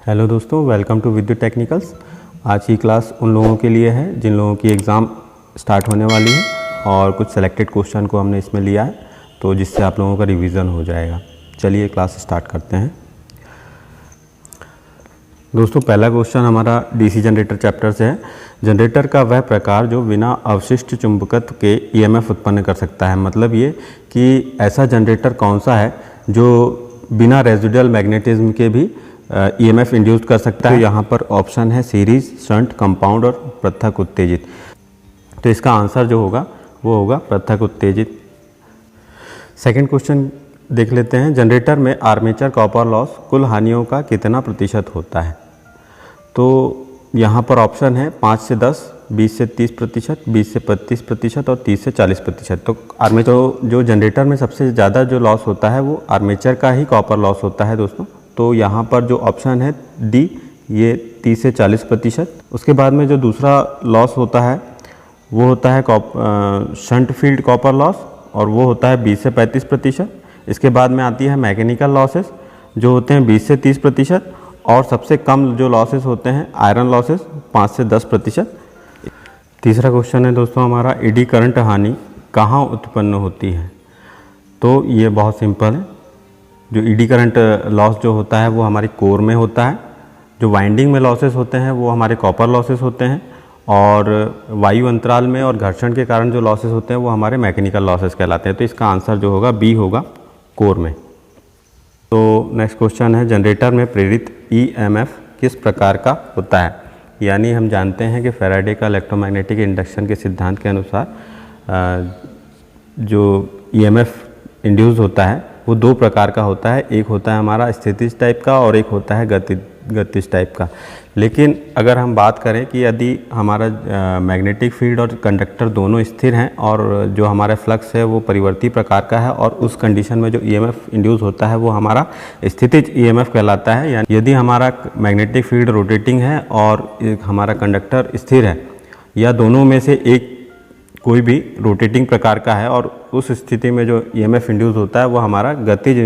Hello दोस्तों, welcome to विद्युत technicals. आज की क्लास उन लोगों के लिए है जिन लोगों की एग्ज़ाम स्टार्ट होने वाली है और कुछ सेलेक्टेड क्वेश्चन को हमने इसमें लिया है, तो जिससे आप लोगों का रिवीजन हो जाएगा। चलिए क्लास स्टार्ट करते हैं। दोस्तों, पहला क्वेश्चन हमारा डीसी जनरेटर चैप्टर से है। जनरेटर का वह प्रकार जो बिना अवशिष्ट चुंबकत्व के ईएमएफ उत्पन्न कर सकता है। मतलब ये कि ऐसा जनरेटर कौन सा है जो बिना रेजिडुअल मैग्नेटिज्म के भी ईएमएफ इंड्यूस कर सकता है। तो यहाँ पर ऑप्शन है सीरीज, शंट, कंपाउंड और पृथक उत्तेजित। तो इसका आंसर जो होगा वो होगा पृथक उत्तेजित। सेकंड क्वेश्चन देख लेते हैं। जनरेटर में आर्मेचर कॉपर लॉस कुल हानियों का कितना प्रतिशत होता है। तो यहाँ पर ऑप्शन है 5 से 10, 20 से 30%, 20 से 35% और 30 से 40%। तो आर्मेचर जो जनरेटर में सबसे ज़्यादा जो लॉस होता है वो आर्मेचर का ही कॉपर लॉस होता है दोस्तों। तो यहाँ पर जो ऑप्शन है डी, ये 30 से 40%। उसके बाद में जो दूसरा लॉस होता है वो होता है शंट फील्ड कॉपर लॉस, और वो होता है 20 से 35%। इसके बाद में आती है मैकेनिकल लॉसेस जो होते हैं 20 से 30%, और सबसे कम जो लॉसेस होते हैं आयरन लॉसेस 5 से 10%। तीसरा क्वेश्चन है दोस्तों हमारा, एडी करंट हानि कहाँ उत्पन्न होती है। तो ये बहुत सिंपल है। जो ईडी करंट लॉस जो होता है वो हमारी कोर में होता है। जो वाइंडिंग में लॉसेस होते हैं वो हमारे कॉपर लॉसेस होते हैं, और वायु अंतराल में और घर्षण के कारण जो लॉसेस होते हैं वो हमारे मैकेनिकल लॉसेस कहलाते हैं। तो इसका आंसर जो होगा बी होगा, कोर में। तो नेक्स्ट क्वेश्चन है, जनरेटर में प्रेरित ईएमएफ किस प्रकार का होता है। यानी हम जानते हैं कि फैराडे का इलेक्ट्रोमैग्नेटिक इंडक्शन के सिद्धांत के अनुसार जो ईएमएफ इंड्यूस होता है वो दो प्रकार का होता है। एक होता है हमारा स्थितिज टाइप का और एक होता है गतिज टाइप का। लेकिन अगर हम बात करें कि यदि हमारा मैग्नेटिक फील्ड और कंडक्टर दोनों स्थिर हैं और जो हमारा फ्लक्स है वो परिवर्ती प्रकार का है, और उस कंडीशन में जो ईएमएफ इंड्यूस होता है वो हमारा स्थितिज ईएमएफ कहलाता है। यानी यदि हमारा मैग्नेटिक फील्ड रोटेटिंग है और हमारा कंडक्टर स्थिर है, या दोनों में से एक कोई भी रोटेटिंग प्रकार का है, और उस स्थिति में जो ईएमएफ इंड्यूस होता है वो हमारा गतिज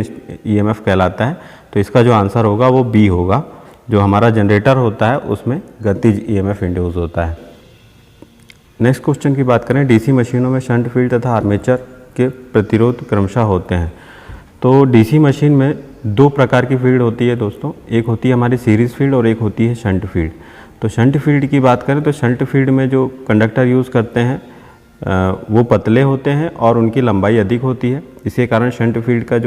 ईएमएफ कहलाता है। तो इसका जो आंसर होगा वो बी होगा। जो हमारा जनरेटर होता है उसमें गतिज ईएमएफ इंड्यूस होता है। नेक्स्ट क्वेश्चन की बात करें, डीसी मशीनों में शंट फील्ड तथा आर्मेचर के प्रतिरोध क्रमशः होते हैं। तो डीसी मशीन में दो प्रकार की फील्ड होती है दोस्तों। एक होती है हमारी सीरीज फील्ड और एक होती है शंट फील्ड। तो शंट फील्ड की बात करें तो शंट फील्ड में जो कंडक्टर यूज़ करते हैं वो पतले होते हैं और उनकी लंबाई अधिक होती है। इसके कारण शंट फील्ड का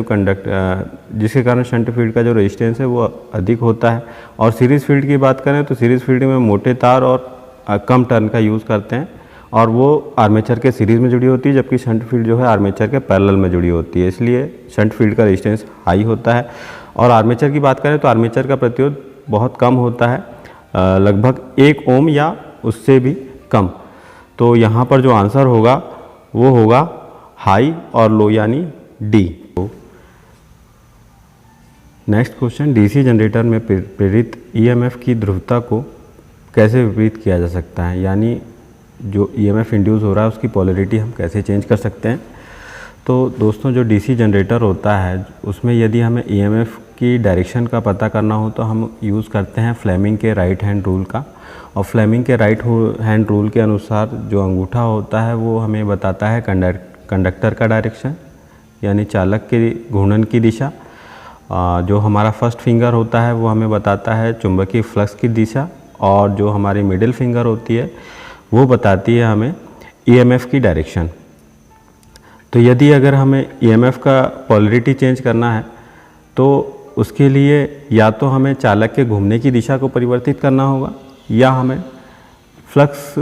जिसके कारण शंट फील्ड का जो रेजिस्टेंस है वो अधिक होता है। और सीरीज़ फील्ड की बात करें तो सीरीज़ फील्ड में मोटे तार और कम टर्न का यूज़ करते हैं, और वो आर्मेचर के सीरीज़ में जुड़ी होती है, जबकि शंट फील्ड जो है आर्मेचर के पैरेलल में जुड़ी होती है। इसलिए शंट फील्ड का रेजिस्टेंस हाई होता है। और आर्मेचर की बात करें तो आर्मेचर का प्रतिरोध बहुत कम होता है, लगभग 1 ओम या उससे भी कम। तो यहाँ पर जो आंसर होगा वो होगा हाई और लो, यानी D. Next question, DC generator में प्रेरित ईएमएफ की ध्रुवता को कैसे विपरीत किया जा सकता है। यानी जो ईएमएफ इंड्यूस हो रहा है उसकी पोलैरिटी हम कैसे चेंज कर सकते हैं। तो दोस्तों, जो डीसी जनरेटर होता है उसमें यदि हमें ईएमएफ की डायरेक्शन का पता करना हो तो हम यूज़ करते हैं फ्लेमिंग के राइट हैंड रूल का। और फ्लेमिंग के राइट हैंड रूल के अनुसार जो अंगूठा होता है वो हमें बताता है कंडक्टर का डायरेक्शन, यानी चालक के घूर्णन की दिशा। जो हमारा फर्स्ट फिंगर होता है वो हमें बताता है चुंबकीय फ्लक्स की दिशा, और जो हमारी मिडिल फिंगर होती है वो बताती है हमें ईएमएफ की डायरेक्शन। तो यदि अगर हमें ईएमएफ का पोलैरिटी चेंज करना है तो उसके लिए या तो हमें चालक के घूमने की दिशा को परिवर्तित करना होगा, या हमें फ्लक्स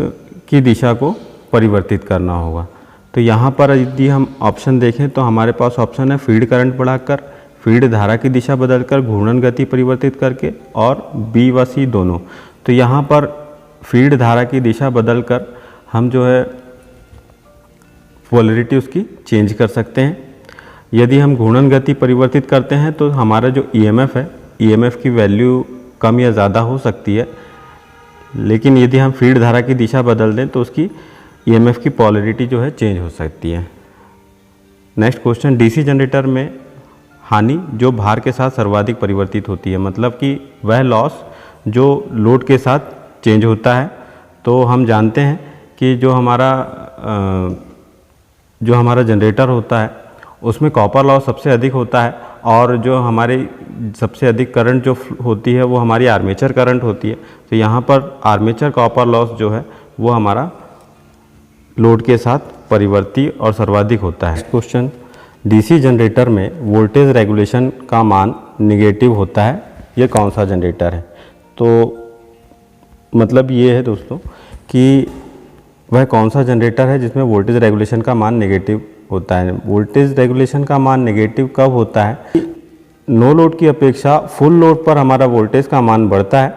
की दिशा को परिवर्तित करना होगा। तो यहाँ पर यदि हम ऑप्शन देखें तो हमारे पास ऑप्शन है फील्ड करंट बढ़ाकर, फील्ड धारा की दिशा बदलकर, घूर्णन गति परिवर्तित करके, और बी व सी दोनों। तो यहाँ पर फील्ड धारा की दिशा बदलकर हम जो है पोलैरिटी उसकी चेंज कर सकते हैं। यदि हम घूर्णन गति परिवर्तित करते हैं तो हमारा जो ईएमएफ है, ईएमएफ की वैल्यू कम या ज़्यादा हो सकती है। लेकिन यदि हम फील्ड धारा की दिशा बदल दें तो उसकी ईएमएफ की पोलैरिटी जो है चेंज हो सकती है। नेक्स्ट क्वेश्चन, डीसी जनरेटर में हानि जो भार के साथ सर्वाधिक परिवर्तित होती है, मतलब कि वह लॉस जो लोड के साथ चेंज होता है। तो हम जानते हैं कि जो हमारा जनरेटर होता है उसमें कॉपर लॉस सबसे अधिक होता है, और जो हमारी सबसे अधिक करंट जो होती है वो हमारी आर्मेचर करंट होती है। तो यहाँ पर आर्मेचर कॉपर लॉस जो है वो हमारा लोड के साथ परिवर्ती और सर्वाधिक होता है। क्वेश्चन, डीसी जनरेटर में वोल्टेज रेगुलेशन का मान निगेटिव होता है, ये कौन सा जनरेटर है? तो मतलब ये है दोस्तों कि वह कौन सा जनरेटर है जिसमें वोल्टेज रेगुलेशन का मान नेगेटिव होता है। वोल्टेज रेगुलेशन का मान नेगेटिव कब होता है? नो लोड की अपेक्षा फुल लोड पर हमारा वोल्टेज का मान बढ़ता है,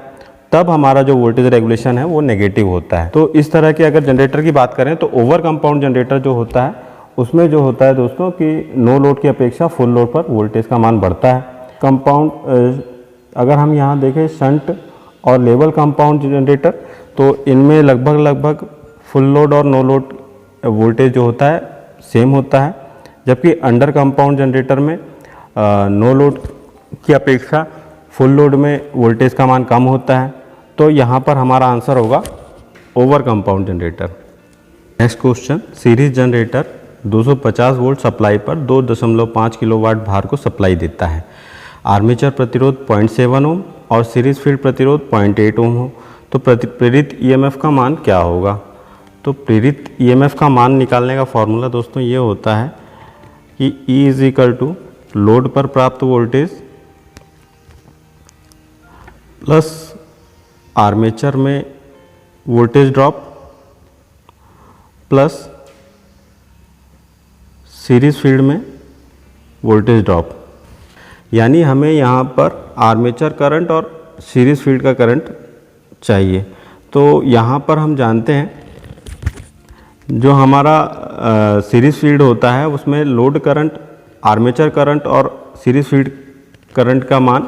तब हमारा जो वोल्टेज रेगुलेशन है वो नेगेटिव होता है। तो इस तरह के अगर जनरेटर की बात करें तो ओवर कंपाउंड जनरेटर जो होता है उसमें जो होता है दोस्तों कि नो लोड की अपेक्षा फुल लोड पर वोल्टेज का मान बढ़ता है। कंपाउंड अगर हम यहाँ देखें शंट और लेवल कंपाउंड जनरेटर, तो इनमें लगभग फुल लोड और नो लोड वोल्टेज जो होता है सेम होता है, जबकि अंडर कंपाउंड जनरेटर में नो लोड की अपेक्षा फुल लोड में वोल्टेज का मान कम होता है। तो यहाँ पर हमारा आंसर होगा over compound generator. Next question, series generator 250 volt supply पर 2.5 किलोवाट भार को सप्लाई देता है। आर्मेचर प्रतिरोध 0.7 ओम और सीरीज फील्ड प्रतिरोध 0.8 ओम हो, तो प्रेरित ईएमएफ का मान क्या होगा? तो प्रेरित ईएमएफ का मान निकालने का फॉर्मूला दोस्तों ये होता है कि E is equal to load पर प्राप्त वोल्टेज प्लस आर्मेचर में voltage drop plus series field में वोल्टेज ड्रॉप। यानी हमें यहाँ पर आर्मेचर करंट और सीरीज फील्ड का करंट चाहिए। तो यहाँ पर हम जानते हैं जो हमारा सीरीज फील्ड होता है उसमें लोड करंट, आर्मेचर करंट और सीरीज फील्ड करंट का मान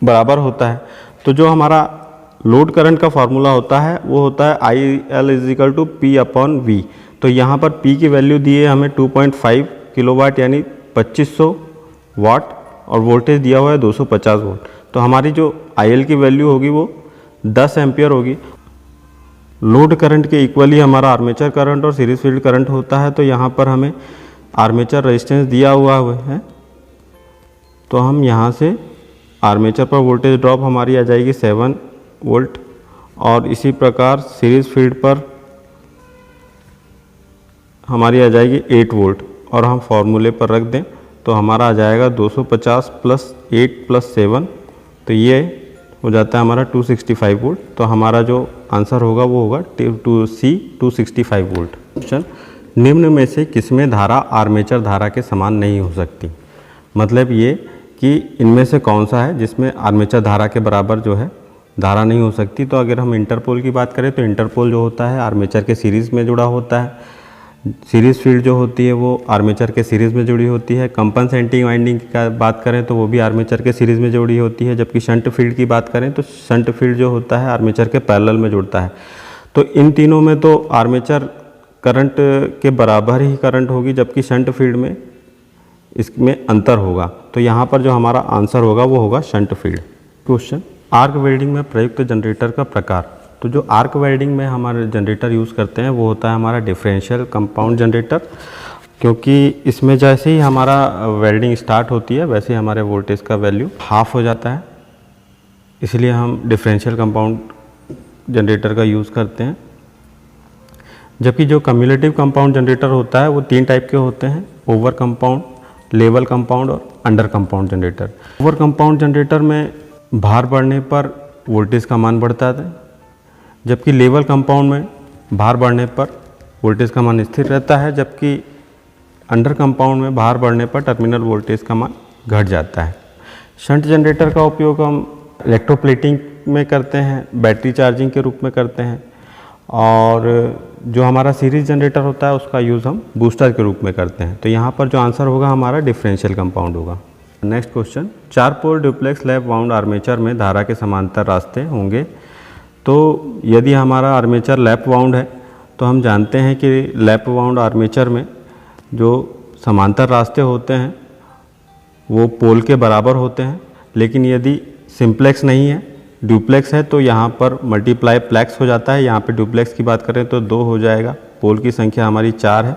बराबर होता है। तो जो हमारा लोड करंट का फार्मूला होता है वो होता है IL is equal to P/V। तो यहाँ पर P की वैल्यू दी है हमें 2.5 किलोवाट यानी 2500 वाट, और वोल्टेज दिया हुआ है 250 वोल्ट। तो हमारी जो IL की वैल्यू होगी वो 10 एम्पियर होगी। लोड करंट के इक्वली हमारा आर्मेचर करंट और सीरीज फील्ड करंट होता है। तो यहाँ पर हमें आर्मेचर रेजिस्टेंस दिया हुआ है, तो हम यहाँ से आर्मेचर पर वोल्टेज ड्रॉप हमारी आ जाएगी 7 वोल्ट, और इसी प्रकार सीरीज फील्ड पर हमारी आ जाएगी 8 वोल्ट, और हम फॉर्मूले पर रख दें तो हमारा आ जाएगा 250 प्लस 8 प्लस 7, तो ये हो जाता है हमारा 265 वोल्ट। तो हमारा जो आंसर होगा वो होगा 265 वोल्ट। क्वेश्चन, निम्न में से किसमें धारा आर्मेचर धारा के समान नहीं हो सकती? मतलब ये कि इनमें से कौन सा है जिसमें आर्मेचर धारा के बराबर जो है धारा नहीं हो सकती? तो अगर हम इंटरपोल की बात करें तो इंटरपोल जो होता है आर्मेचर के सीरीज़ में जुड़ा होता है। सीरीज़ फील्ड जो होती है वो आर्मेचर के सीरीज़ में जुड़ी होती है। कंपनसेटिंग वाइंडिंग की बात करें तो वो भी आर्मेचर के सीरीज़ में जुड़ी होती है। जबकि शंट फील्ड की बात करें तो शंट फील्ड जो होता है आर्मेचर के पैरेलल में जुड़ता है। तो इन तीनों में तो आर्मेचर करंट के बराबर ही करंट होगी, जबकि शंट फील्ड में इसमें अंतर होगा। तो यहाँ पर जो हमारा आंसर होगा वो होगा shunt field. Question, arc welding में प्रयुक्त जनरेटर का प्रकार। तो जो आर्क वेल्डिंग में हमारे जनरेटर यूज़ करते हैं वो होता है हमारा डिफरेंशियल कंपाउंड जनरेटर, क्योंकि इसमें जैसे ही हमारा वेल्डिंग स्टार्ट होती है वैसे ही हमारे वोल्टेज का वैल्यू हाफ हो जाता है, इसलिए हम डिफरेंशियल कंपाउंड जनरेटर का यूज़ करते हैं। जबकि जो कम्युलेटिव कंपाउंड जनरेटर होता है वो 3 टाइप के होते हैं, ओवर कंपाउंड, लेवल कंपाउंड और under compound generator. Over compound generator में भार बढ़ने पर वोल्टेज का मान बढ़ता है, जबकि लेवल कंपाउंड में भार बढ़ने पर वोल्टेज का मान स्थिर रहता है, जबकि अंडर कंपाउंड में भार बढ़ने पर टर्मिनल वोल्टेज का मान घट जाता है। शंट जनरेटर का उपयोग हम इलेक्ट्रोप्लेटिंग में करते हैं, बैटरी चार्जिंग के रूप में करते हैं, और जो हमारा सीरीज जनरेटर होता है उसका यूज़ हम बूस्टर के रूप में करते हैं। तो यहाँ पर जो आंसर होगा हमारा डिफरेंशियल कंपाउंड होगा। नेक्स्ट क्वेश्चन, 4 पोल डुप्लेक्स लैप वाउंड आर्मेचर में धारा के समांतर रास्ते होंगे। तो यदि हमारा आर्मेचर लैप वाउंड है तो हम जानते हैं कि लैप वाउंड आर्मेचर में जो समांतर रास्ते होते हैं वो पोल के बराबर होते हैं। लेकिन यदि सिंप्लेक्स नहीं है, ड्यूप्लेक्स है, तो यहाँ पर मल्टीप्लाई प्लेक्स हो जाता है। यहाँ पे ड्यूप्लेक्स की बात करें तो 2 हो जाएगा, पोल की संख्या हमारी 4 है,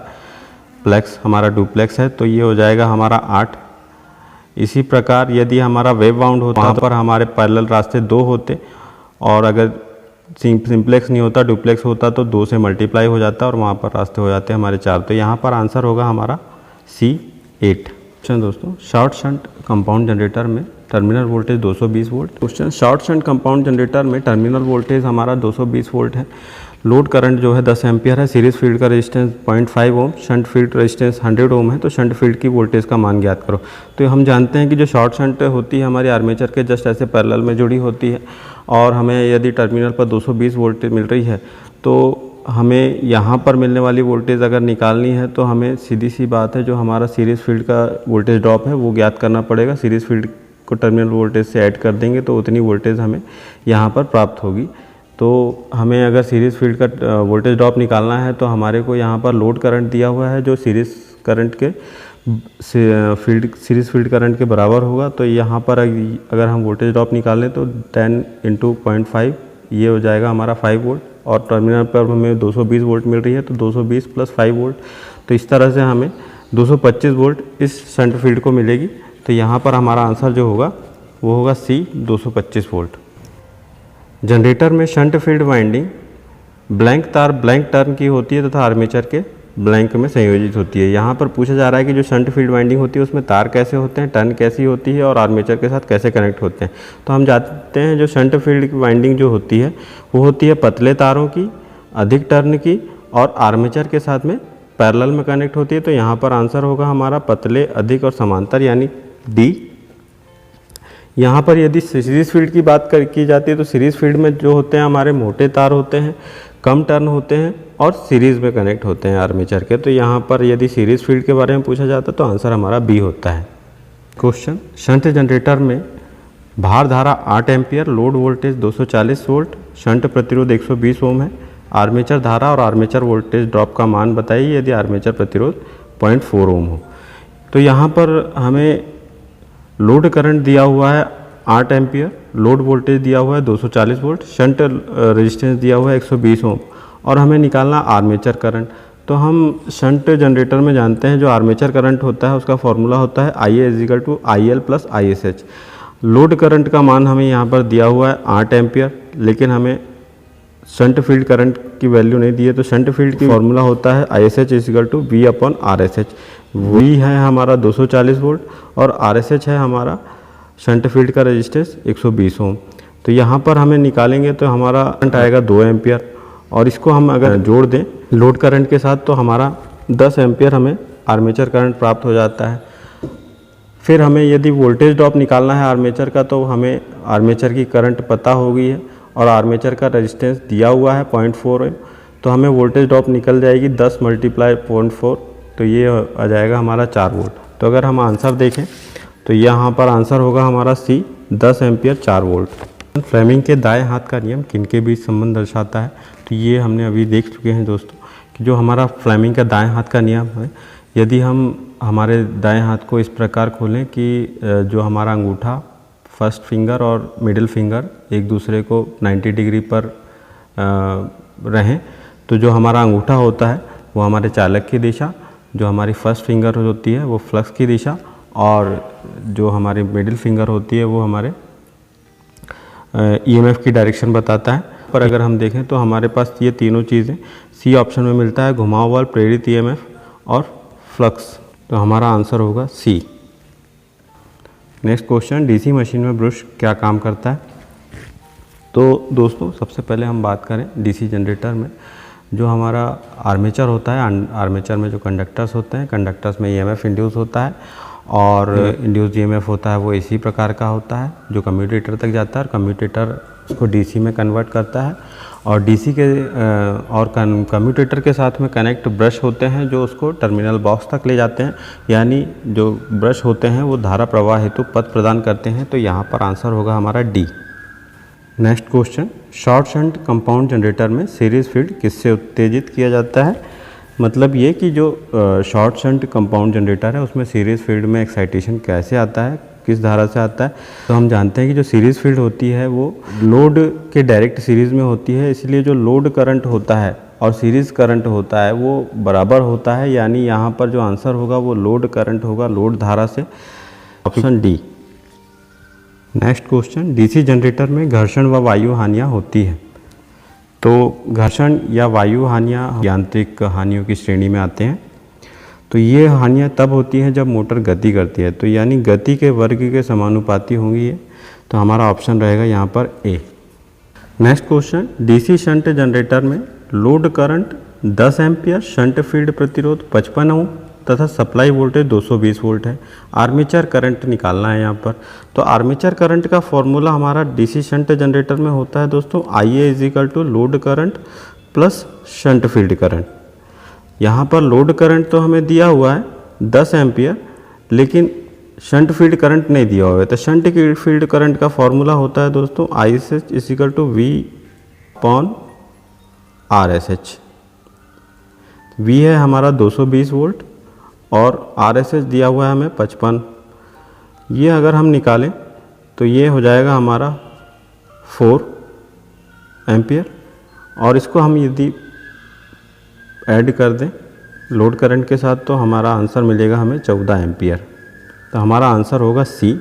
प्लेक्स हमारा ड्यूप्लेक्स है, तो ये हो जाएगा हमारा 8। इसी प्रकार यदि हमारा वेव बाउंड होता वहाँ पर हमारे पैरेलल रास्ते 2 होते, और अगर सिंप्लेक्स नहीं होता, ड्यूप्लेक्स होता, तो 2 से मल्टीप्लाई हो जाता और वहाँ पर रास्ते हो जाते हमारे 4। तो यहाँ पर आंसर होगा हमारा C8। क्वेश्चन दोस्तों, शॉर्ट शंट कंपाउंड जनरेटर में terminal voltage 220 volt. Question, short shunt compound generator में टर्मिनल वोल्टेज हमारा 220 वोल्ट है। लोड करंट जो है 10 एम्पियर है। सीरीज फील्ड का रेजिस्टेंस 0.5 ओम, शंट फील्ड रेजिस्टेंस 100 ओम है। तो शंट फील्ड की वोल्टेज का मान ज्ञात करो। तो हम जानते हैं कि जो शॉर्ट शंट होती है हमारी आर्मेचर के जस्ट ऐसे पैरेलल में जुड़ी होती है, और हमें यदि टर्मिनल पर 220 वोल्ट मिल रही है तो हमें यहाँ पर मिलने वाली वोल्टेज अगर निकालनी है तो हमें सीधी सी बात है, जो हमारा सीरीज़ फील्ड का वोल्टेज ड्रॉप है वो ज्ञात करना पड़ेगा। सीरीज़ फील्ड को टर्मिनल वोल्टेज से ऐड कर देंगे तो उतनी वोल्टेज हमें यहाँ पर प्राप्त होगी। तो हमें अगर सीरीज़ फील्ड का वोल्टेज ड्रॉप निकालना है तो हमारे को यहाँ पर लोड करंट दिया हुआ है जो सीरीज़ करंट के सीरीज़ फील्ड करंट के बराबर होगा। तो यहाँ पर अगर हम वोल्टेज ड्रॉप निकालें तो 10 × 0.5 ये हो जाएगा हमारा 5 वोल्ट, और टर्मिनल पर हमें 220 वोल्ट मिल रही है तो 220 + 5 वोल्ट, तो इस तरह से हमें 225 वोल्ट इस शंट फील्ड को मिलेगी। तो यहाँ पर हमारा आंसर जो होगा वो होगा C, 225 वोल्ट। जनरेटर में शंट फील्ड वाइंडिंग ब्लैंक तार ब्लैंक टर्न की होती है तथा आर्मेचर के ब्लैंक में संयोजित होती है। यहाँ पर पूछा जा रहा है कि जो शंट फील्ड वाइंडिंग होती है उसमें तार कैसे होते हैं, टर्न कैसी होती है और आर्मेचर के साथ कैसे कनेक्ट होते हैं। तो हम जानते हैं जो शंट फील्ड वाइंडिंग जो होती है वो होती है पतले तारों की, अधिक टर्न की, और आर्मेचर के साथ में पैरेलल में कनेक्ट होती है। तो यहाँ पर आंसर होगा हमारा पतले, अधिक और समांतर, यानी D। यहाँ पर यदि सीरीज़ फील्ड की बात की जाती है तो सीरीज़ फील्ड में जो होते हैं हमारे मोटे तार होते हैं, कम टर्न होते हैं और सीरीज़ में कनेक्ट होते हैं आर्मेचर के। तो यहाँ पर यदि सीरीज़ फील्ड के बारे में पूछा जाता तो आंसर हमारा B होता है। क्वेश्चन, शंट जनरेटर में भार धारा 8 ampere, load voltage 240 volt, shunt प्रतिरोध 120 ओम है। आर्मेचर धारा और आर्मेचर वोल्टेज ड्रॉप का मान बताइए यदि आर्मेचर प्रतिरोध 0.4 ओम हो। तो यहाँ पर हमें लोड करंट दिया हुआ है 8 एम्पियर, लोड वोल्टेज दिया हुआ है 240 वोल्ट, शंट रेजिस्टेंस दिया हुआ है 120 ओम, और हमें निकालना आर्मेचर करंट। तो हम शंट जनरेटर में जानते हैं जो आर्मेचर करंट होता है उसका फॉर्मूला होता है IA = IL + ISH। Load current का मान हमें यहाँ पर दिया हुआ है 8 एम्पियर, लेकिन हमें शंट फील्ड करंट की वैल्यू नहीं दी है। तो शंट फील्ड की फॉर्मूला होता है ISH = V/RSH। V है हमारा 240 वोल्ट और RSH है हमारा शंट फील्ड का रेजिस्टेंस 120 ओम। तो यहाँ पर हमें निकालेंगे तो हमारा करंट आएगा 2 एम्पियर, और इसको हम अगर जोड़ दें लोड करंट के साथ तो हमारा 10 एम्पियर हमें आर्मेचर करंट प्राप्त हो जाता है। फिर हमें यदि वोल्टेज ड्रॉप निकालना है आर्मेचर का तो हमें आर्मेचर की करंट पता हो गई है और आर्मेचर का रेजिस्टेंस दिया हुआ है 0.4 ओम। तो हमें वोल्टेज ड्रॉप निकल जाएगी 10 × 0.4, तो ये आ जाएगा हमारा 4 वोल्ट। तो अगर हम आंसर देखें तो यहाँ पर आंसर होगा हमारा C, 10 एम्पियर 4 वोल्ट। फ्लेमिंग के दाएं हाथ का नियम किनके बीच संबंध दर्शाता है। तो ये हमने अभी देख चुके हैं दोस्तों कि जो हमारा फ्लेमिंग का दाएं हाथ का नियम है, यदि हम हमारे दाएं हाथ को इस प्रकार खोलें कि जो हमारा अंगूठा, फर्स्ट फिंगर और मिडिल फिंगर एक दूसरे को 90 डिग्री पर रहें, तो जो हमारा अंगूठा होता है वो हमारे चालक की दिशा, जो हमारी फर्स्ट फिंगर होती है वो फ्लक्स की दिशा, और जो हमारी मिडिल फिंगर होती है वो हमारे EMF की डायरेक्शन बताता है। पर अगर हम देखें तो हमारे पास ये तीनों चीज़ें C ऑप्शन में मिलता है, घुमाव बल, प्रेरित EMF और फ्लक्स। तो हमारा आंसर होगा C। Next question, DC machine में ब्रश क्या काम करता है। तो दोस्तों सबसे पहले हम बात करें DC जनरेटर में जो हमारा आर्मेचर होता है, आर्मेचर में जो कंडक्टर्स होते हैं, कंडक्टर्स में EMF इंड्यूस होता है, और इंड्यूस EMF होता है वो इसी प्रकार का होता है जो कम्यूटेटर तक जाता है, और कम्यूटेटर उसको DC में कन्वर्ट करता है, और DC के और कम्यूटेटर के साथ में कनेक्ट ब्रश होते हैं जो उसको टर्मिनल बॉक्स तक ले जाते हैं, यानी जो ब्रश होते हैं वो धारा प्रवाह हेतु पथ प्रदान करते हैं। तो यहाँ पर आंसर होगा हमारा D। Next question, short shunt compound generator में सीरीज फील्ड किससे उत्तेजित किया जाता है। मतलब ये कि जो शॉर्ट शंट कंपाउंड जनरेटर है उसमें सीरीज़ फील्ड में एक्साइटेशन कैसे आता है, किस धारा से आता है। तो हम जानते हैं कि जो सीरीज़ फील्ड होती है वो लोड के डायरेक्ट सीरीज़ में होती है, इसलिए जो लोड करंट होता है और सीरीज़ करंट होता है वो बराबर होता है, यानी यहाँ पर जो आंसर होगा वो लोड करंट होगा लोड धारा से, option D. Next question, DC generator में घर्षण व वायु हानियाँ होती है। तो घर्षण या वायु हानियाँ यांत्रिक हानियों की श्रेणी में आते हैं। तो ये हानियाँ तब होती हैं जब मोटर गति करती है, तो यानी गति के वर्ग के समानुपाती होंगी ये, तो हमारा ऑप्शन रहेगा यहाँ पर A. Next question, DC shunt generator में load current 10 ampere, shunt field प्रतिरोध 55 ओम तथा सप्लाई वोल्टेज 220 वोल्ट है। आर्मेचर करंट निकालना है यहाँ पर। तो आर्मेचर करंट का फॉर्मूला हमारा डीसी शंट जनरेटर में होता है दोस्तों, IA equal to load current plus shunt field current. यहाँ पर लोड करंट तो हमें दिया हुआ है 10 एम्पियर, लेकिन शंट फील्ड करंट नहीं दिया हुआ है। तो शंट फील्ड करंट का फॉर्मूला होता है दोस्तों ISH is equal to V/RSH। V है हमारा 220 वोल्ट और RSH दिया हुआ है हमें 55। ये अगर हम निकालें तो ये हो जाएगा हमारा 4 एम्पियर, और इसको हम यदि ऐड कर दें लोड करंट के साथ तो हमारा आंसर मिलेगा हमें 14 एम्पियर। तो हमारा आंसर होगा सी।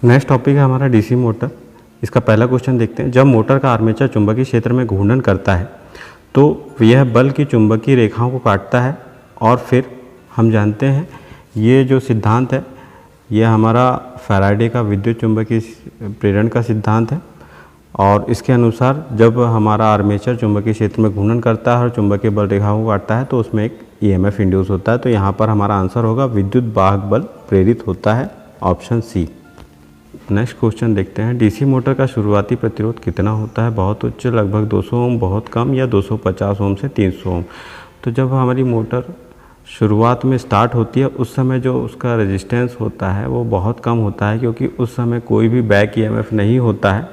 नेक्स्ट टॉपिक है हमारा डीसी मोटर। इसका पहला क्वेश्चन देखते हैं। जब मोटर का आर्मेचर चुंबकीय क्षेत्र में घूर्णन करता है तो यह बल की चुंबकीय रेखाओं को काटता है, और फिर हम जानते हैं ये जो सिद्धांत है ये हमारा फैराडे का विद्युत चुंबकीय प्रेरण का सिद्धांत है, और इसके अनुसार जब हमारा आर्मेचर चुंबकीय क्षेत्र में घूर्णन करता है और चुंबकीय बल रेखाओं को काटता है तो उसमें एक EMF इंड्यूस होता है। तो यहाँ पर हमारा आंसर होगा विद्युत वाहक बल प्रेरित होता है, ऑप्शन सी। नेक्स्ट क्वेश्चन देखते हैं। डीसी मोटर का शुरुआती प्रतिरोध कितना होता है? बहुत उच्च लगभग 200 ओम, बहुत कम या 250 ओम से 300 ओम। तो जब हमारी मोटर शुरुआत में स्टार्ट होती है उस समय जो उसका रेजिस्टेंस होता है वो बहुत कम होता है, क्योंकि उस समय कोई भी बैक EMF नहीं होता है,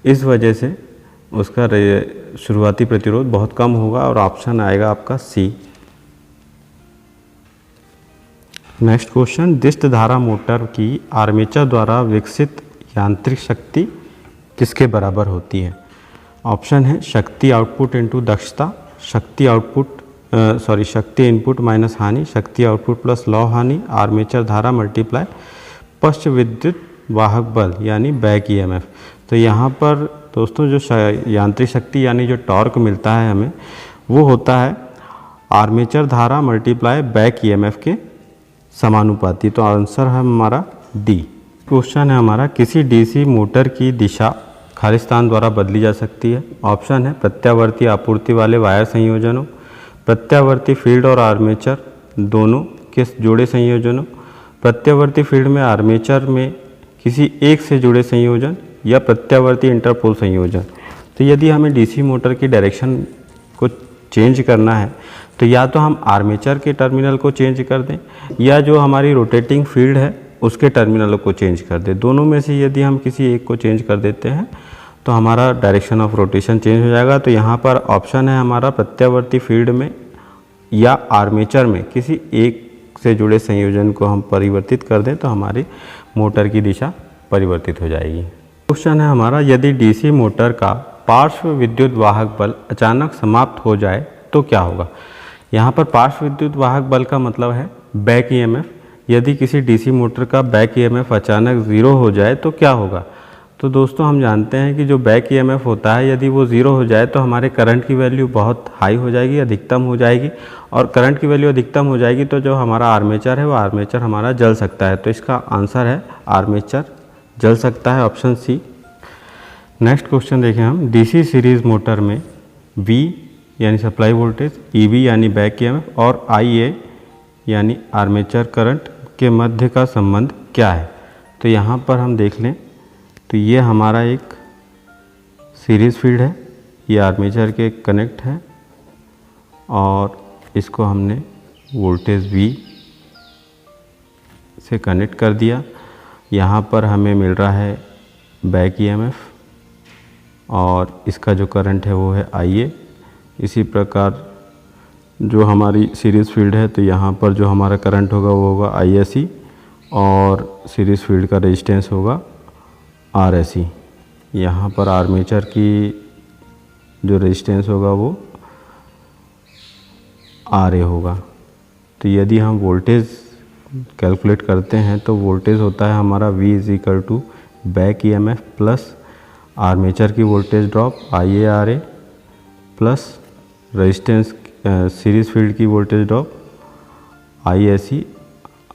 इस वजह से उसका शुरुआती प्रतिरोध बहुत कम होगा, और ऑप्शन आएगा आपका सी। नेक्स्ट क्वेश्चन, दिष्ट धारा मोटर की आर्मेचर द्वारा विकसित यांत्रिक शक्ति किसके बराबर होती है? ऑप्शन है शक्ति आउटपुट इनटू दक्षता, शक्ति इनपुट माइनस हानि, शक्ति आउटपुट प्लस लौ हानि, आर्मेचर धारा मल्टीप्लाई पश्च विद्युत वाहक बल यानी बैक EMF। तो यहाँ पर दोस्तों जो यांत्रिक शक्ति यानी जो टॉर्क मिलता है हमें वो होता है आर्मेचर धारा मल्टीप्लाई बैक EMF के समानुपाती। तो आंसर है हमारा डी। क्वेश्चन है हमारा, किसी डीसी मोटर की दिशा खालिस्तान द्वारा बदली जा सकती है। ऑप्शन है प्रत्यावर्ती आपूर्ति वाले वायर संयोजनों, प्रत्यावर्ती फील्ड और आर्मेचर दोनों के जोड़े संयोजनों, प्रत्यावर्ती फील्ड में आर्मेचर में किसी एक से जुड़े संयोजन, या प्रत्यावर्ती इंटरपोल संयोजन। तो यदि हमें डीसी मोटर की डायरेक्शन को चेंज करना है तो या तो हम आर्मेचर के टर्मिनल को चेंज कर दें या जो हमारी रोटेटिंग फील्ड है उसके टर्मिनल को चेंज कर दें। दोनों में से यदि हम किसी एक को चेंज कर देते हैं तो हमारा डायरेक्शन ऑफ रोटेशन चेंज हो जाएगा। तो यहाँ पर ऑप्शन है हमारा प्रत्यावर्ती फील्ड में या आर्मेचर में किसी एक से जुड़े संयोजन को हम परिवर्तित कर दें तो हमारी मोटर की दिशा परिवर्तित हो जाएगी। क्वेश्चन है हमारा, यदि डीसी मोटर का पार्श्व विद्युत वाहक बल अचानक समाप्त हो जाए तो क्या होगा? यहाँ पर पार्श्व विद्युत वाहक बल का मतलब है बैक EMF। यदि किसी डीसी मोटर का बैक EMF अचानक ज़ीरो हो जाए तो क्या होगा? तो दोस्तों हम जानते हैं कि जो बैक EMF होता है यदि वो ज़ीरो हो जाए तो हमारे करंट की वैल्यू बहुत हाई हो जाएगी, अधिकतम हो जाएगी, और करंट की वैल्यू अधिकतम हो जाएगी तो जो हमारा आर्मेचर है वो आर्मेचर हमारा जल सकता है। तो इसका आंसर है आर्मेचर जल सकता है, ऑप्शन सी। नेक्स्ट क्वेश्चन देखें हम, डीसी सीरीज़ मोटर में V यानी सप्लाई वोल्टेज, EB यानी बैक EMF और IA यानी आर्मेचर करंट के मध्य का संबंध क्या है? तो यहाँ पर हम देख लें तो ये हमारा एक सीरीज़ फील्ड है, ये आर्मेचर के कनेक्ट है और इसको हमने वोल्टेज V से कनेक्ट कर दिया। यहाँ पर हमें मिल रहा है बैक EMF और इसका जो करंट है वो है IA। इसी प्रकार जो हमारी सीरीज़ फील्ड है तो यहाँ पर जो हमारा करंट होगा वो होगा ISC और सीरीज़ फील्ड का रेजिस्टेंस होगा RSC। यहाँ पर आर्मेचर की जो रेजिस्टेंस होगा वो RA होगा। तो यदि हम वोल्टेज कैलकुलेट करते हैं तो वोल्टेज होता है हमारा V = back EMF plus armature की voltage drop IaRa plus resistance series field की वोल्टेज ड्रॉप ISC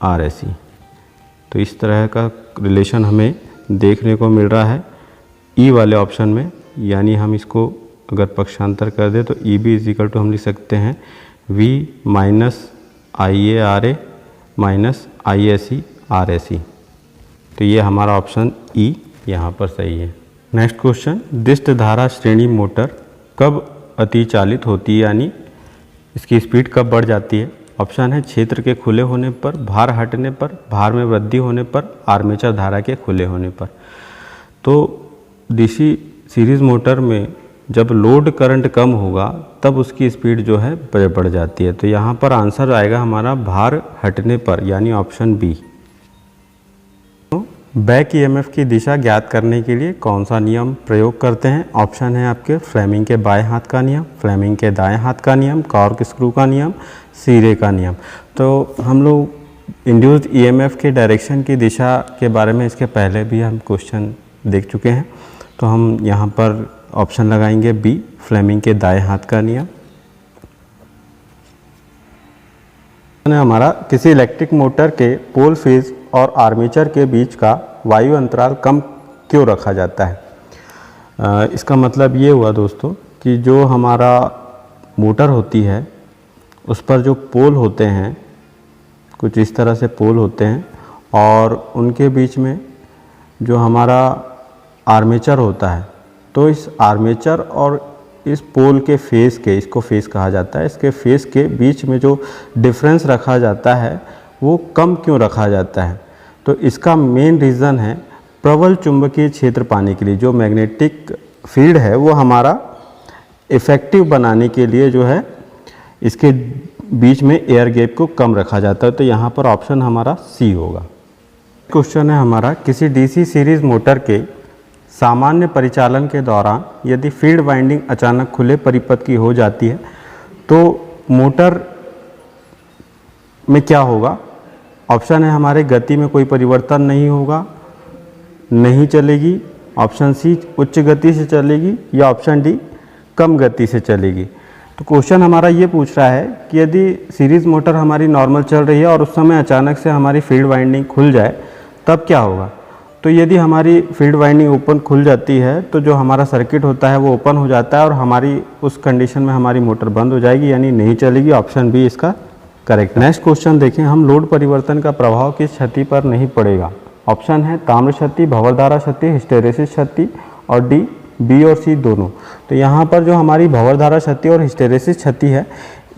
RSC। तो इस तरह का रिलेशन हमें देखने को मिल रहा है ई वाले ऑप्शन में, यानी हम इसको अगर पक्षांतर कर दें तो EB = हम लिख सकते हैं V - IaRa minus ISC RSC। तो ये हमारा ऑप्शन ई यहाँ पर सही है। नेक्स्ट क्वेश्चन, दिष्ट धारा श्रेणी मोटर कब अतिचालित होती है, यानी इसकी स्पीड कब बढ़ जाती है। ऑप्शन है क्षेत्र के खुले होने पर, भार हटने पर, भार में वृद्धि होने पर, आर्मेचर धारा के खुले होने पर। तो DC सीरीज़ मोटर में जब लोड करंट कम होगा तब उसकी स्पीड जो है बढ़ जाती है। तो यहाँ पर आंसर आएगा हमारा भार हटने पर, यानी ऑप्शन बी। बैक EMF की दिशा ज्ञात करने के लिए कौन सा नियम प्रयोग करते हैं। ऑप्शन है आपके फ्लेमिंग के बाएं हाथ का नियम, फ्लेमिंग के दाएं हाथ का नियम, कॉर्क स्क्रू का नियम, सीरे का नियम। तो हम लोग इंड्यूस्ड EMF के डायरेक्शन की दिशा के बारे में इसके पहले भी हम क्वेश्चन देख चुके हैं। तो हम यहाँ पर ऑप्शन लगाएंगे बी, फ्लेमिंग के दाएं हाथ का नियम। हमारा किसी इलेक्ट्रिक मोटर के पोल फेज और आर्मेचर के बीच का वायु अंतराल कम क्यों रखा जाता है। इसका मतलब ये हुआ दोस्तों कि जो हमारा मोटर होती है उस पर जो पोल होते हैं, कुछ इस तरह से पोल होते हैं और उनके बीच में जो हमारा आर्मेचर होता है, तो इस आर्मेचर और इस पोल के फेस के, इसको फेस कहा जाता है, इसके फेस के बीच में जो डिफरेंस रखा जाता है वो कम क्यों रखा जाता है। तो इसका मेन रीज़न है प्रबल चुंबकीय क्षेत्र पाने के लिए। जो मैग्नेटिक फील्ड है वो हमारा इफ़ेक्टिव बनाने के लिए जो है इसके बीच में एयर गैप को कम रखा जाता है। तो यहाँ पर ऑप्शन हमारा सी होगा। क्वेश्चन है हमारा, किसी DC सीरीज़ मोटर के सामान्य परिचालन के दौरान यदि फील्ड वाइंडिंग अचानक खुले परिपथ की हो जाती है तो मोटर में क्या होगा। ऑप्शन है हमारे गति में कोई परिवर्तन नहीं होगा, नहीं चलेगी। ऑप्शन सी उच्च गति से चलेगी या ऑप्शन डी कम गति से चलेगी। तो क्वेश्चन हमारा ये पूछ रहा है कि यदि सीरीज़ मोटर हमारी नॉर्मल चल रही है और उस समय अचानक से हमारी फील्ड वाइंडिंग खुल जाए तब क्या होगा। तो यदि हमारी फील्ड वाइंडिंग ओपन खुल जाती है तो जो हमारा सर्किट होता है वो ओपन हो जाता है और हमारी उस कंडीशन में हमारी मोटर बंद हो जाएगी, यानी नहीं चलेगी। ऑप्शन बी इसका करेक्ट। नेक्स्ट क्वेश्चन देखें, हम लोड परिवर्तन का प्रभाव किस क्षति पर नहीं पड़ेगा। ऑप्शन है ताम्र क्षति, भंवरधारा क्षति, हिस्टेरेसिस क्षति और डी, बी और सी दोनों। तो यहाँ पर जो हमारी भंवरधारा क्षति और हिस्टेरेसिस क्षति है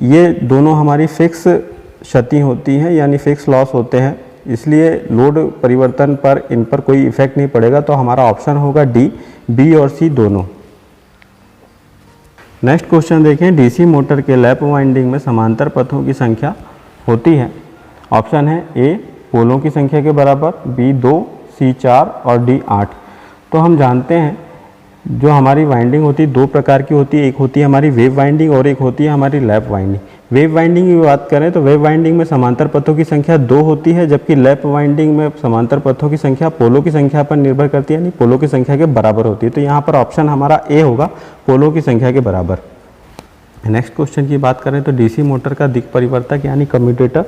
ये दोनों हमारी फिक्स क्षति होती हैं, यानी फिक्स लॉस होते हैं, इसलिए लोड परिवर्तन पर इन पर कोई इफेक्ट नहीं पड़ेगा। तो हमारा ऑप्शन होगा डी, बी और सी दोनों। नेक्स्ट क्वेश्चन देखें, DC मोटर के लैप वाइंडिंग में समांतर पथों की संख्या होती है। ऑप्शन है ए पोलों की संख्या के बराबर, बी 2, सी 4 और डी 8। तो हम जानते हैं जो हमारी वाइंडिंग होती है दो प्रकार की होती है, एक होती है हमारी वेव वाइंडिंग और एक होती है हमारी लैप वाइंडिंग। वेव वाइंडिंग की बात करें तो वेव वाइंडिंग में समांतर पथों की संख्या 2 होती है, जबकि लैप वाइंडिंग में समांतर पथों की संख्या पोलों की संख्या पर निर्भर करती है, यानी पोलों की संख्या के बराबर होती है। तो यहाँ पर ऑप्शन हमारा ए होगा, पोलों की संख्या के बराबर। नेक्स्ट क्वेश्चन की बात करें तो DC मोटर का दिक् परिवर्तक यानी कम्यूटेटर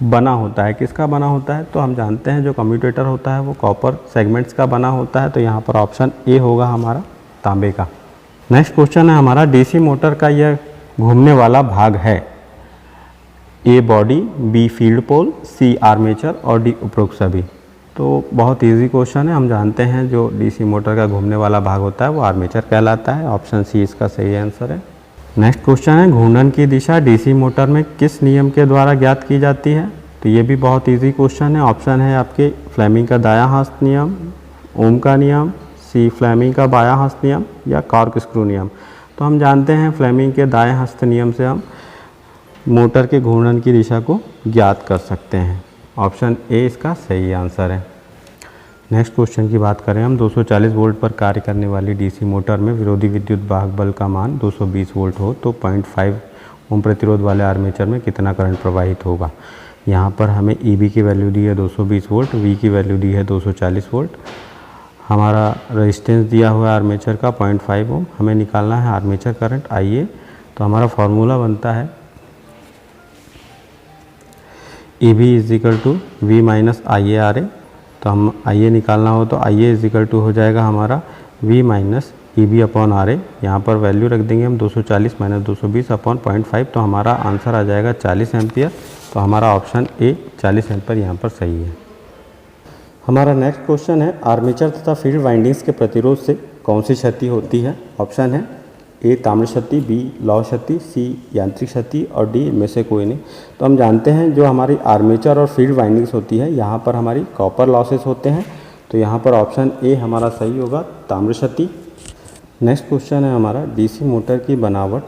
बना होता है, किसका बना होता है। तो हम जानते हैं जो कम्यूटेटर होता है वो कॉपर सेगमेंट्स का बना होता है। तो यहाँ पर ऑप्शन ए होगा हमारा, तांबे का। नेक्स्ट क्वेश्चन है हमारा, DC मोटर का यह घूमने वाला भाग है। A body, B field pole, C armature और डी उपरोक्त सभी। तो बहुत इजी क्वेश्चन है। हम जानते हैं जो DC मोटर का घूमने वाला भाग होता है वो आर्मेचर कहलाता है। ऑप्शन सी इसका सही आंसर है। नेक्स्ट क्वेश्चन है, घूर्णन की दिशा DC मोटर में किस नियम के द्वारा ज्ञात की जाती है। तो ये भी बहुत इजी क्वेश्चन है। ऑप्शन है आपके फ्लेमिंग का दायां हस्त नियम, ओम का नियम, सी फ्लेमिंग का बायां हस्त नियम या कॉर्क स्क्रू नियम। तो हम जानते हैं फ्लेमिंग के दाएं हस्त नियम से हम मोटर के घूर्णन की दिशा को ज्ञात कर सकते हैं। ऑप्शन ए इसका सही आंसर है। नेक्स्ट क्वेश्चन की बात करें हम, 240 वोल्ट पर कार्य करने वाली डीसी मोटर में विरोधी विद्युत वाहक बल का मान 220 वोल्ट हो तो 0.5 ओम प्रतिरोध वाले आर्मेचर में कितना करंट प्रवाहित होगा। यहाँ पर हमें EB की वैल्यू दी है 220 वोल्ट, V की वैल्यू दी है 240 वोल्ट, हमारा रेजिस्टेंस दिया हुआ है आर्मेचर का 0.5 ओम, हमें निकालना है आर्मेचर करंट IA। तो हमारा फॉर्मूला बनता है EB = V - IARA। तो हम IA निकालना हो तो IA = हो जाएगा हमारा V - EB/RA। यहाँ पर वैल्यू रख देंगे हम 240 - 220/0.5, तो हमारा आंसर आ जाएगा 40 एम्पियर। तो हमारा ऑप्शन ए 40 एम्पियर यहाँ पर सही है। हमारा नेक्स्ट क्वेश्चन है, आर्मेचर तथा फील्ड वाइंडिंग्स के प्रतिरोध से कौन सी क्षति होती है। ऑप्शन है ए ताम्र क्षति, बी लौह क्षति, सी यांत्रिक क्षति और डी इनमें से कोई नहीं। तो हम जानते हैं जो हमारी आर्मेचर और फील्ड वाइंडिंग्स होती है यहाँ पर हमारी कॉपर लॉसेस होते हैं। तो यहाँ पर ऑप्शन ए हमारा सही होगा, ताम्र क्षति। नेक्स्ट क्वेश्चन है हमारा, डीसी मोटर की बनावट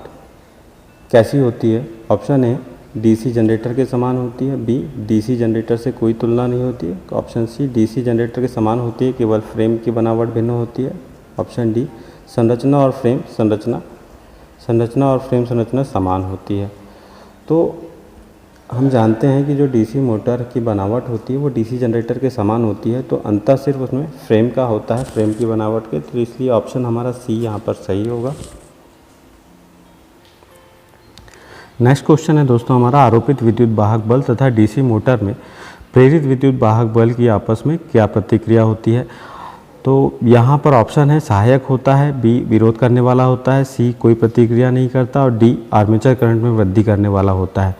कैसी होती है। ऑप्शन ए डीसी जनरेटर के समान होती है, बी डीसी जनरेटर से कोई तुलना नहीं होती है, ऑप्शन सी डीसी जनरेटर के समान होती है, केवल फ्रेम की बनावट भिन्न होती है, ऑप्शन डी संरचना और फ्रेम संरचना समान होती है। तो हम जानते हैं कि जो डीसी मोटर की बनावट होती है वो डीसी जनरेटर के समान होती है, तो अंतर सिर्फ उसमें फ्रेम का होता है, फ्रेम की बनावट के, तो इसलिए ऑप्शन हमारा सी यहाँ पर सही होगा। नेक्स्ट क्वेश्चन है दोस्तों हमारा, आरोपित विद्युत वाहक बल तथा डीसी मोटर में प्रेरित विद्युत वाहक बल की आपस में क्या प्रतिक्रिया होती है। तो यहाँ पर ऑप्शन है सहायक होता है, बी विरोध करने वाला होता है, सी कोई प्रतिक्रिया नहीं करता और डी आर्मेचर करंट में वृद्धि करने वाला होता है।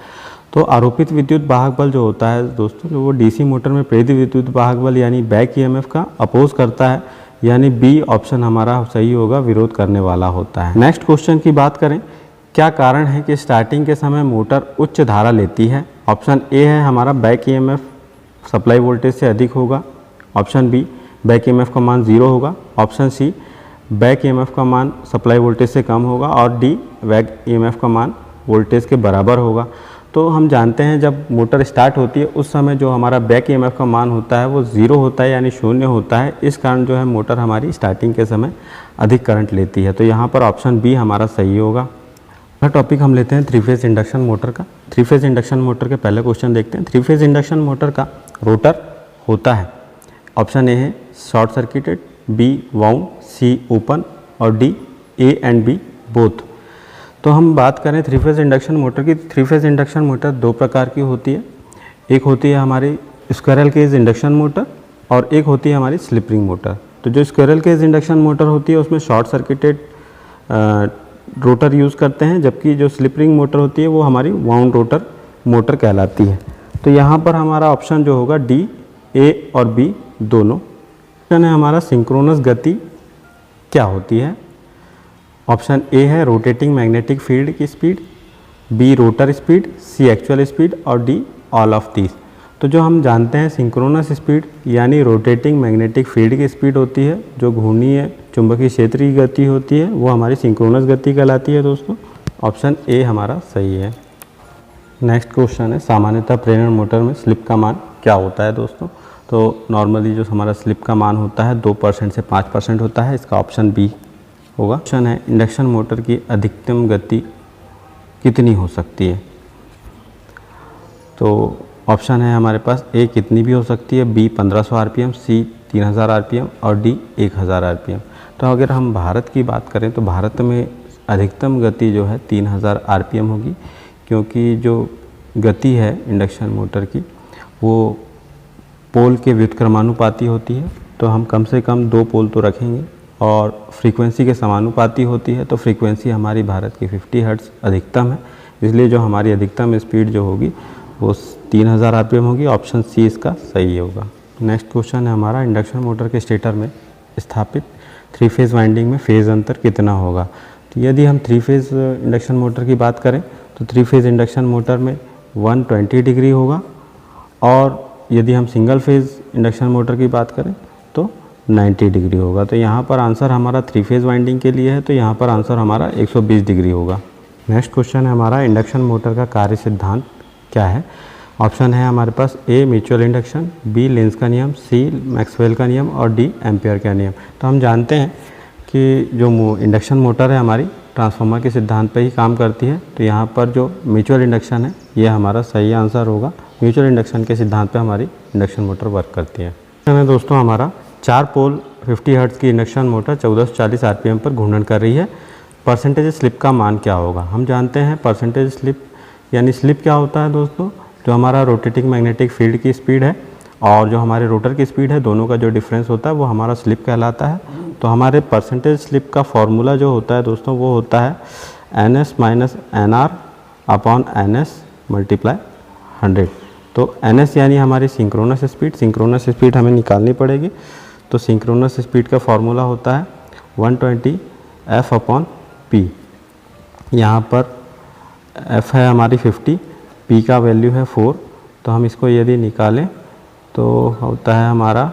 तो आरोपित विद्युत वाहक बल जो होता है दोस्तों, जो वो डीसी मोटर में प्रेरित विद्युत वाहक बल यानी बैक EMF का अपोज करता है, यानी बी ऑप्शन हमारा सही होगा, विरोध करने वाला होता है। नेक्स्ट क्वेश्चन की बात करें, क्या कारण है कि स्टार्टिंग के समय मोटर उच्च धारा लेती है। ऑप्शन ए है हमारा बैक EMF सप्लाई वोल्टेज से अधिक होगा, ऑप्शन बी बैक EMF का मान 0 होगा, ऑप्शन सी बैक EMF का मान सप्लाई वोल्टेज से कम होगा और डी बैक EMF का मान वोल्टेज के बराबर होगा। तो हम जानते हैं जब मोटर स्टार्ट होती है उस समय जो हमारा बैक EMF का मान होता है वो 0 होता है यानी 0 होता है, इस कारण जो है मोटर हमारी स्टार्टिंग के समय अधिक करंट लेती है। तो यहाँ पर ऑप्शन बी हमारा सही होगा। अगला टॉपिक हम लेते हैं 3 फेज इंडक्शन मोटर का। 3 फेज इंडक्शन मोटर के पहले क्वेश्चन देखते हैं। 3 फेज इंडक्शन मोटर का रोटर होता है, ऑप्शन ए है short circuited, B wound, C open और D A and B both. तो हम बात करें 3 फेज इंडक्शन मोटर की। 3 फेज इंडक्शन मोटर 2 प्रकार की होती है, एक होती है हमारी स्क्विरल केज इंडक्शन मोटर और एक होती है हमारी स्लिप रिंग मोटर। तो जो स्क्विरल केज इंडक्शन मोटर होती है उसमें शॉर्ट सर्किटेड रोटर यूज़ करते हैं, जबकि जो स्लिप रिंग मोटर होती है वो हमारी वाउंड रोटर मोटर कहलाती है। तो यहाँ पर हमारा ऑप्शन जो होगा डी, ए और बी दोनों। ऑप्शन है हमारा सिंक्रोनस गति क्या होती है। ऑप्शन ए है रोटेटिंग मैग्नेटिक फील्ड की स्पीड, बी रोटर स्पीड, सी एक्चुअल स्पीड और डी ऑल ऑफ दीज। तो जो हम जानते हैं सिंक्रोनस स्पीड यानी रोटेटिंग मैग्नेटिक फील्ड की स्पीड होती है, जो घूर्णीय चुंबकीय क्षेत्र की गति होती है वो हमारी सिंक्रोनस गति कहलाती है दोस्तों। ऑप्शन ए हमारा सही है। नेक्स्ट क्वेश्चन है, सामान्यतः प्रेरण मोटर में स्लिप का मान क्या होता है दोस्तों। तो नॉर्मली जो हमारा स्लिप का मान होता है 2% से 5% होता है, इसका ऑप्शन बी होगा। ऑप्शन है इंडक्शन मोटर की अधिकतम गति कितनी हो सकती है। तो ऑप्शन है हमारे पास ए कितनी भी हो सकती है, बी 1500 RPM, सी 3000 RPM और डी 1000 RPM। तो अगर हम भारत की बात करें तो भारत में अधिकतम गति जो है 3000 RPM होगी, क्योंकि जो गति है इंडक्शन मोटर की वो पोल के व्युत्क्रमानुपाती होती है। तो हम कम से कम 2 पोल तो रखेंगे और फ्रीक्वेंसी के समानुपाती होती है। तो फ्रीक्वेंसी हमारी भारत की 50 हर्ट्ज अधिकतम है, इसलिए जो हमारी अधिकतम स्पीड जो होगी वो 3000 RPM होगी। ऑप्शन सी इसका सही होगा। नेक्स्ट क्वेश्चन है हमारा, इंडक्शन मोटर के स्टेटर में स्थापित 3 फेज वाइंडिंग में फेज अंतर कितना होगा। तो यदि हम 3 फेज इंडक्शन मोटर की बात करें तो 3 फेज इंडक्शन मोटर में 120 डिग्री होगा और यदि हम सिंगल फेज इंडक्शन मोटर की बात करें तो 90 डिग्री होगा। तो यहाँ पर आंसर हमारा 3 फेज़ वाइंडिंग के लिए है, तो यहाँ पर आंसर हमारा 120 डिग्री होगा। नेक्स्ट क्वेश्चन है हमारा, इंडक्शन मोटर का कार्य सिद्धांत क्या है। ऑप्शन है हमारे पास A mutual induction, B Lenz का नियम, सी मैक्सवेल का नियम और डी एम्पियर का नियम। तो हम जानते हैं कि जो इंडक्शन मोटर है हमारी ट्रांसफार्मर के सिद्धांत पे ही काम करती है। तो यहाँ पर जो म्यूचुअल इंडक्शन है ये हमारा सही आंसर होगा। म्यूचुअल इंडक्शन के सिद्धांत पे हमारी इंडक्शन मोटर वर्क करती है। दोस्तों हमारा 4 पोल 50 हर्ट्ज़ की इंडक्शन मोटर 1440 आरपीएम पर घूर्णन कर रही है। परसेंटेज स्लिप का मान क्या होगा। हम जानते हैं परसेंटेज स्लिप यानी स्लिप क्या होता है दोस्तों, जो हमारा रोटेटिंग मैग्नेटिक फील्ड की स्पीड है और जो हमारे रोटर की स्पीड है, दोनों का जो डिफरेंस होता है वो हमारा स्लिप कहलाता है। तो हमारे परसेंटेज स्लिप का फॉर्मूला जो होता है दोस्तों वो होता है NS minus NR upon NS multiply 100। तो NS यानी हमारी सिंक्रोनस स्पीड हमें निकालनी पड़ेगी। तो सिंक्रोनस स्पीड का फॉर्मूला होता है 120 F अपॉन P। यहाँ पर F है हमारी 50, P का वैल्यू है 4। तो हम इसको यदि निकालें तो होता है हमारा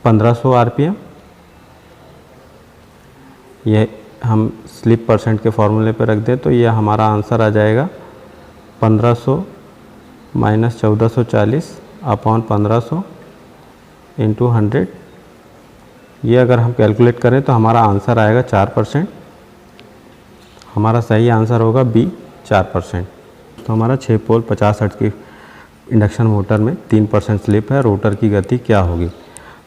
1500 आरपीएम। ये हम स्लिप परसेंट के फॉर्मूले पर रख दें तो ये हमारा आंसर आ जाएगा 1500 माइनस 1440 अपॉन 1500 इंटू 100। ये अगर हम कैलकुलेट करें तो हमारा आंसर आएगा 4%। हमारा सही आंसर होगा बी 4%। तो हमारा 6 पोल 50 हर्ट्ज़ की इंडक्शन मोटर में 3% स्लिप है, रोटर की गति क्या होगी।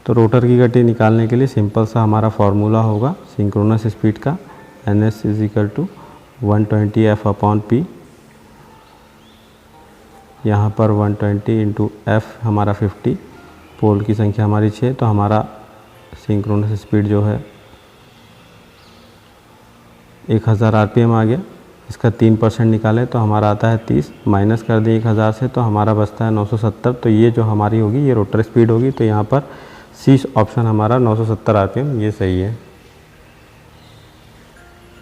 तो रोटर की गति निकालने के लिए सिंपल सा हमारा फॉर्मूला होगा सिंक्रोनस स्पीड का NS is equal to 120 F upon P। यहाँ पर 120 इंटू F हमारा 50, पोल की संख्या हमारी 6। तो हमारा सिंक्रोनस स्पीड जो है 1000 आरपीएम आ गया। इसका 3% निकालें तो हमारा आता है 30, माइनस कर दें 1000 से तो हमारा बचता है 970। तो ये जो हमारी होगी ये रोटर स्पीड होगी। तो यहाँ पर सी ऑप्शन हमारा 970 आरपीएम ये सही है।